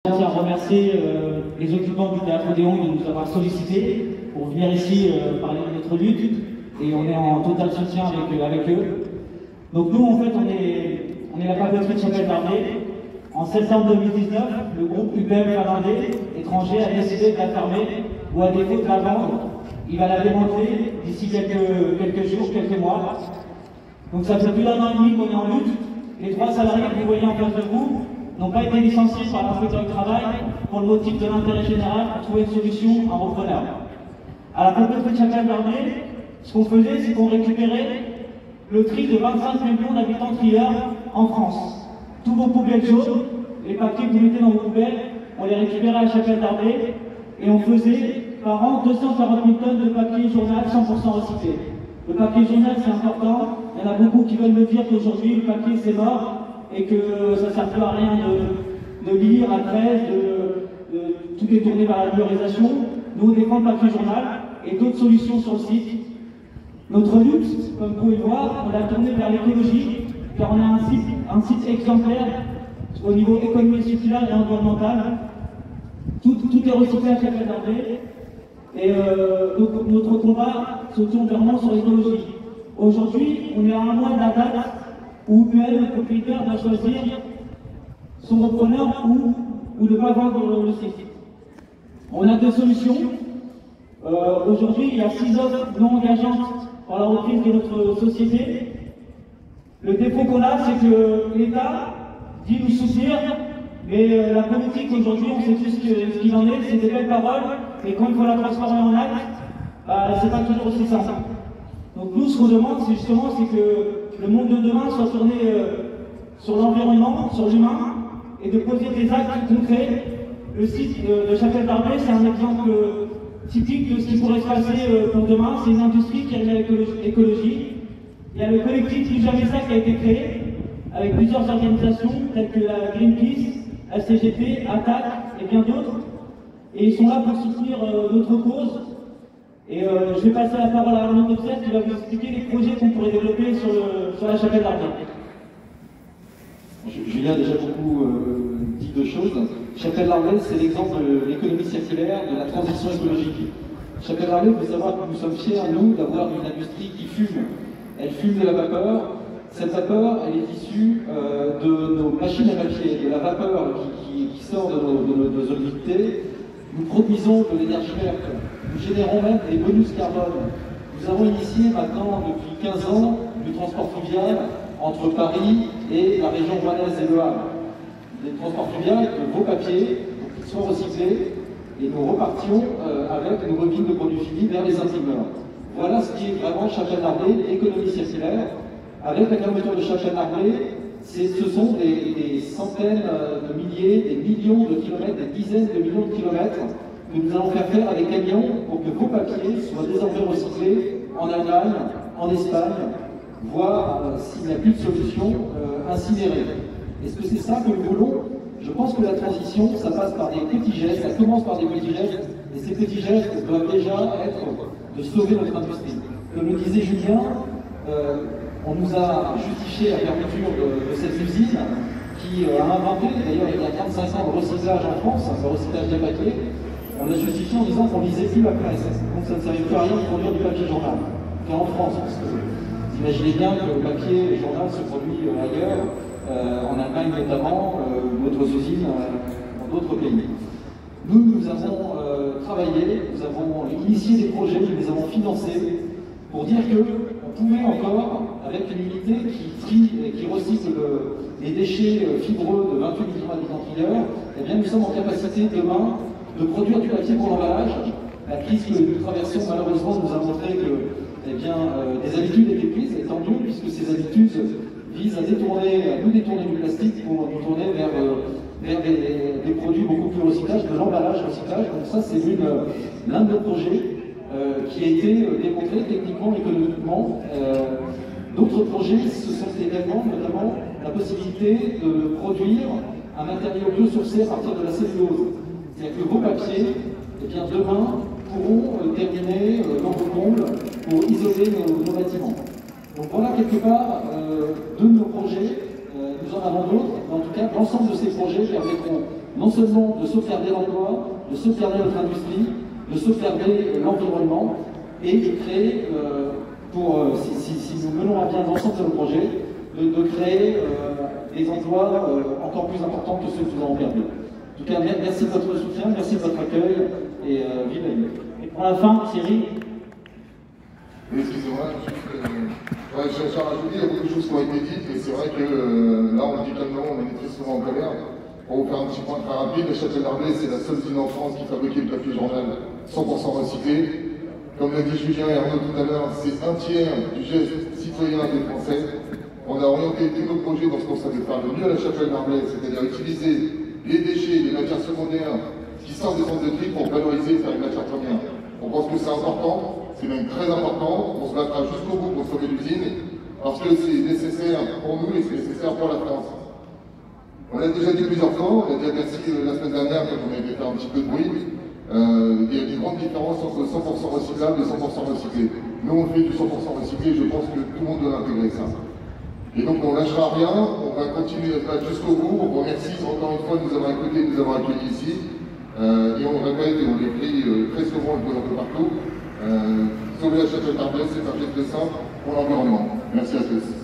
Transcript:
Je tiens à remercier les occupants du Théâtre Odéon de nous avoir sollicités pour venir ici parler de notre lutte, et on est en total soutien avec eux. Donc nous, en fait, on est la papeterie de Chapelle d'Arblay. En septembre 2019, le groupe UPM finlandais étranger a décidé de la fermer, ou à défaut de la vendre. Il va la démanteler d'ici quelques jours, quelques mois. Donc ça fait plus d'un an et demi qu'on est en lutte. Les 3 salariés que vous voyez en face de vous n'ont pas été licenciés par l'inspecteur du travail pour le motif de l'intérêt général pour trouver une solution à un repreneur. À la papeterie de Chapelle d'Arblay, ce qu'on faisait, c'est qu'on récupérait le tri de 25 millions d'habitants trieurs en France. Tous vos poubelles jaunes, les papiers que vous mettez dans vos poubelles, on les récupérait à la Chapelle d'Arblay et on faisait par an 240 000 tonnes de papier journal 100% recyclé. Le papier journal, c'est important. Il y en a beaucoup qui veulent me dire qu'aujourd'hui, le papier, c'est mort et que ça ne sert plus à rien de lire à 13, de tout détourner vers la numérisation. Nous, on défend le papier journal et d'autres solutions sur le site. Notre lutte, comme vous pouvez le voir, on l'a tournée vers l'écologie, car on a un site exemplaire au niveau économie circulaire et environnemental. Tout est recyclé à Chapelle d'Arblay. Et donc, notre combat se tourne vraiment sur l'écologie. Aujourd'hui, on est à un mois de la date où UPM, le propriétaire, doit choisir son repreneur ou ne pas vendre le site. On a 2 solutions. Aujourd'hui, il y a 6 offres non engageantes pour la reprise de notre société. Le défaut qu'on a, c'est que l'État dit nous soutenir, mais la politique aujourd'hui, on sait tous ce qu'il en est, c'est des belles paroles, mais quand il faut la transformer en acte, c'est pas toujours aussi simple. Donc nous, ce qu'on demande, c'est justement que le monde de demain soit tourné sur l'environnement, sur l'humain, et de poser des actes concrets. Le site de Chapelle d'Arblay, c'est un exemple typique de ce qui pourrait se passer pour demain. C'est une industrie qui aime l'écologie. Il y a le collectif Plus Jamais Ça qui a été créé, avec plusieurs organisations telles que la Greenpeace, la CGT, ATTAC et bien d'autres. Et ils sont là pour soutenir notre cause. Et je vais passer la parole à Arnaud Dobser qui va vous expliquer les projets qu'on pourrait développer sur la Chapelle d'Arblay. Julien a déjà beaucoup dit 2 choses. Chapelle d'Arblay, c'est l'exemple de l'économie circulaire, de la transition écologique. Chapelle d'Arblay, il faut savoir que nous sommes fiers, nous, d'avoir une industrie qui fume. Elle fume de la vapeur. Cette vapeur, elle est issue de nos machines à papier, de la vapeur qui sort de nos unités. Nous produisons de l'énergie verte. Nous générons même des bonus carbone. Nous avons initié maintenant, depuis 15 ans, du transport fluvial entre Paris et la région rouennaise et Le Havre. Des transports fluviaux de vos papiers, pour qu'ils soient recyclés, et nous repartions avec une robine de produits finis vers les imprimeurs. Voilà ce qui est vraiment Chapelle d'Arblay, l'économie circulaire. Avec la fermeture de Chapelle d'Arblay, ce sont des centaines de milliers, des millions de kilomètres, des dizaines de millions de kilomètres que nous allons faire à des camions pour que vos papiers soient désormais recyclés en Allemagne, en Espagne, voire, s'il n'y a plus de solution, incinérés. Est-ce que c'est ça que nous voulons? Je pense que la transition, ça passe par des petits gestes, ça commence par des petits gestes, et ces petits gestes doivent déjà être de sauver notre industrie. Comme le disait Julien, on nous a justifié la fermeture de cette usine qui a inventé, d'ailleurs il y a 35 ans, le recyclage en France, le recyclage des papiers. On l'a justifié en disant qu'on ne lisait plus la presse, donc ça ne servait plus à rien de produire du papier journal. Et en France, parce que vous imaginez bien que le papier journal se produit ailleurs, en Allemagne notamment, d'autres usines, dans d'autres pays. Nous avons travaillé, nous avons initié des projets, nous les avons financés pour dire qu'on pouvait encore, avec une unité qui trie et qui recycle les déchets fibreux de 28 millions d'habitants trieurs, eh bien nous sommes en capacité demain de produire du papier pour l'emballage. La crise que nous traversons malheureusement nous a montré que des habitudes étaient prises, et tant mieux, puisque ces habitudes visent à nous détourner du plastique pour nous tourner vers des produits beaucoup plus recyclages, de l'emballage recyclage. Donc ça c'est l'un de nos projets qui a été démontré techniquement, économiquement. D'autres projets, ce sont également notamment la possibilité de produire un matériau biosourcé à partir de la cellulose. C'est-à-dire que vos papiers, eh bien, demain, pourront terminer dans vos combles pour isoler nos bâtiments. Donc voilà quelque part de nos projets. Nous en avons d'autres, mais en tout cas, l'ensemble de ces projets permettront non seulement de sauvegarder l'emploi, de sauvegarder notre industrie, de sauvegarder l'environnement et de créer, si nous menons à bien l'ensemble de nos projets, de créer des emplois encore plus importants que ceux que nous avons perdus. En tout cas, merci de votre soutien, merci de votre accueil et vive la vie. Et pour la fin, Thierry. Oui, excusez-moi, je tiens à rajouter, il y a beaucoup de choses qui ont été dites, et c'est vrai que là, on le dit calmement, on est très souvent en colère. Pour vous faire un petit point très rapide, la Chapelle d'Arblay, c'est la seule ville en France qui fabriquait le papier journal 100% recyclé. Comme l'a dit Julien et Arnaud tout à l'heure, c'est un tiers du geste citoyen des Français. On a orienté tous nos projets dans ce qu'on savait faire le mieux à la Chapelle d'Arblay, c'est-à-dire utiliser les déchets, les matières secondaires qui sortent des centres de tri pour valoriser et faire les matières premières. On pense que c'est important, c'est même très important. On se battra jusqu'au bout pour sauver l'usine, parce que c'est nécessaire pour nous et c'est nécessaire pour la France. On l'a déjà dit plusieurs fois, on a dit merci la semaine dernière quand on avait fait un petit peu de bruit. Il y a une grande différence entre 100% recyclable et 100% recyclé. Nous on fait du 100% recyclé, je pense que tout le monde doit intégrer ça. Et donc on ne lâchera rien, on va continuer à se battre jusqu'au bout. On vous remercie encore une fois de nous avoir écoutés, de nous avoir accueillis ici. Et on répète et on l'écrit très souvent et un peu partout. Sauver la Chapelle d'Arblay, c'est un geste simple pour l'environnement. Merci à tous.